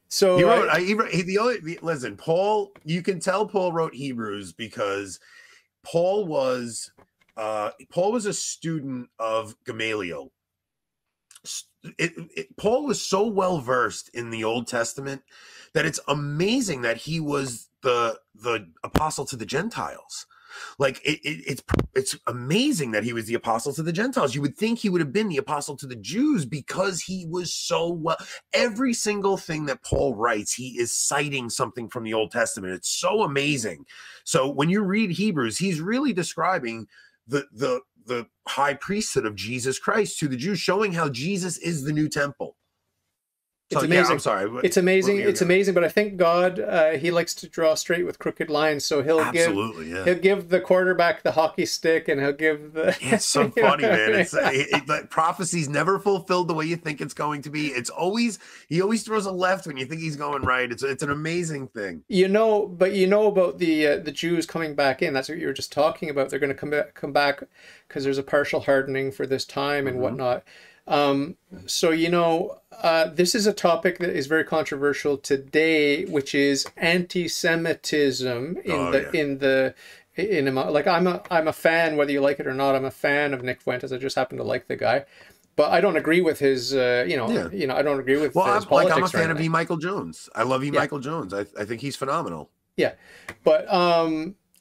So He wrote. Listen. Paul. You can tell Paul wrote Hebrews because Paul was a student of Gamaliel. Paul was so well versed in the Old Testament that it's amazing that he was the apostle to the Gentiles. Like it's amazing that he was the apostle to the Gentiles. You would think he would have been the apostle to the Jews because he was so well. Every single thing that Paul writes, he is citing something from the Old Testament. It's so amazing. So when you read Hebrews, he's really describing the high priesthood of Jesus Christ to the Jews, showing how Jesus is the new temple. So it's yeah, I'm amazing. sorry. It's amazing. It's amazing. But I think God, he likes to draw straight with crooked lines. So Absolutely, yeah. he'll give the quarterback the hockey stick, and he'll give the. Yeah, it's so funny, man. I It's prophecy's never fulfilled the way you think it's going to be. It's always he always throws a left when you think he's going right. It's an amazing thing. But you know about the Jews coming back in. That's what you were just talking about. They're going to come back because there's a partial hardening for this time and whatnot. So this is a topic that is very controversial today, which is anti-Semitism like I'm a fan, whether you like it or not. I'm a fan of Nick Fuentes. I just happen to like the guy, but I don't agree with his I don't agree with his politics. I'm a fan of E. Michael Jones. I love E. Michael Jones. I think he's phenomenal. Yeah, but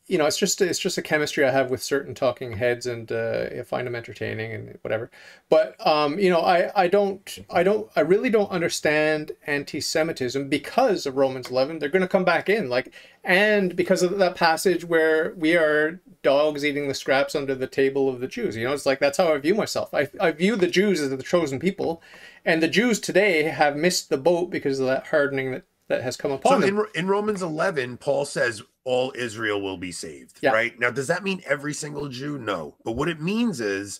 it's just a chemistry I have with certain talking heads, and I find them entertaining and whatever. But I really don't understand anti-Semitism because of Romans 11. They're going to come back in, and because of that passage where we are dogs eating the scraps under the table of the Jews. It's like that's how I view myself. I view the Jews as the chosen people, and the Jews today have missed the boat because of that hardening that has come upon them. In Romans 11, Paul says all Israel will be saved, right? Now, does that mean every single Jew? No. But what it means is,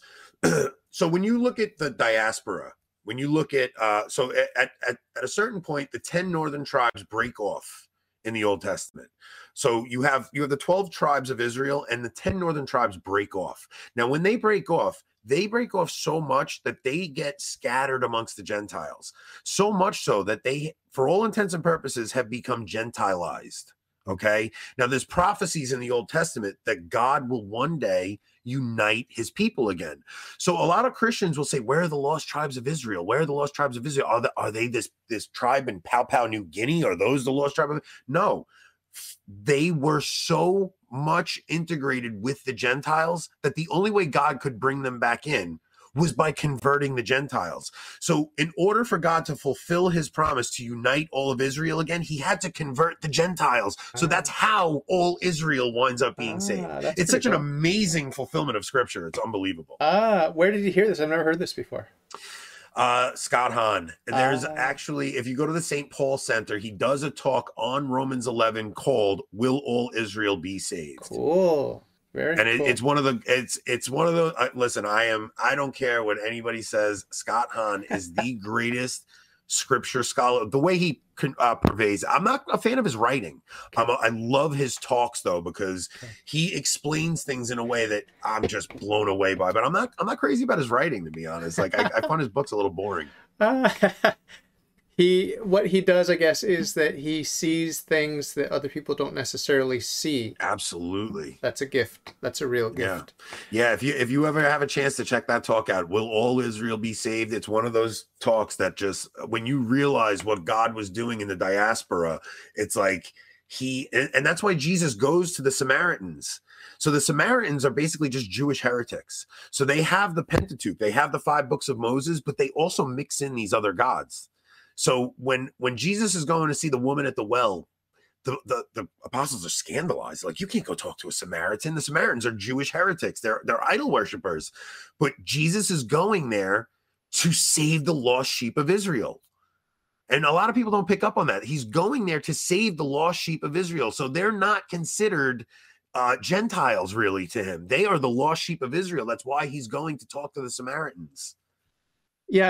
so when you look at the diaspora, when you look at, at a certain point, the 10 northern tribes break off in the Old Testament. So you have the 12 tribes of Israel and the 10 northern tribes break off. Now, when they break off so much that they get scattered amongst the Gentiles. So much so that they, for all intents and purposes, have become Gentilized. Okay. Now there's prophecies in the Old Testament that God will one day unite his people again. So a lot of Christians will say, where are the lost tribes of Israel? Where are the lost tribes of Israel? Are they this tribe in Papua New Guinea? Are those the lost tribe? No, they were so much integrated with the Gentiles that the only way God could bring them back in was by converting the Gentiles. So in order for God to fulfill his promise to unite all of Israel again, he had to convert the Gentiles. So that's how all Israel winds up being saved. It's such an amazing fulfillment of scripture. It's unbelievable. Where did you hear this? I've never heard this before. Scott Hahn. And there's actually, if you go to the St. Paul Center, he does a talk on Romans 11 called "Will All Israel Be Saved?" Cool. Very cool. It's one of the listen, I don't care what anybody says. Scott Hahn is the greatest scripture scholar. The way he purveys, I'm not a fan of his writing. I love his talks though, because he explains things in a way that I'm just blown away by. But I'm not crazy about his writing, to be honest. Like I find his books a little boring. What he does, I guess, is that he sees things that other people don't necessarily see. Absolutely. That's a gift. That's a real gift. Yeah. If you ever have a chance to check that talk out, Will All Israel Be Saved? It's one of those talks that just, when you realize what God was doing in the diaspora, it's like and that's why Jesus goes to the Samaritans. So the Samaritans are basically just Jewish heretics. So they have the Pentateuch, they have the 5 books of Moses, but they also mix in these other gods. So when Jesus is going to see the woman at the well, the apostles are scandalized. Like, you can't go talk to a Samaritan. The Samaritans are Jewish heretics. They're idol worshipers. But Jesus is going there to save the lost sheep of Israel. And a lot of people don't pick up on that. He's going there to save the lost sheep of Israel. So they're not considered Gentiles really to him. They are the lost sheep of Israel. That's why he's going to talk to the Samaritans. Yeah.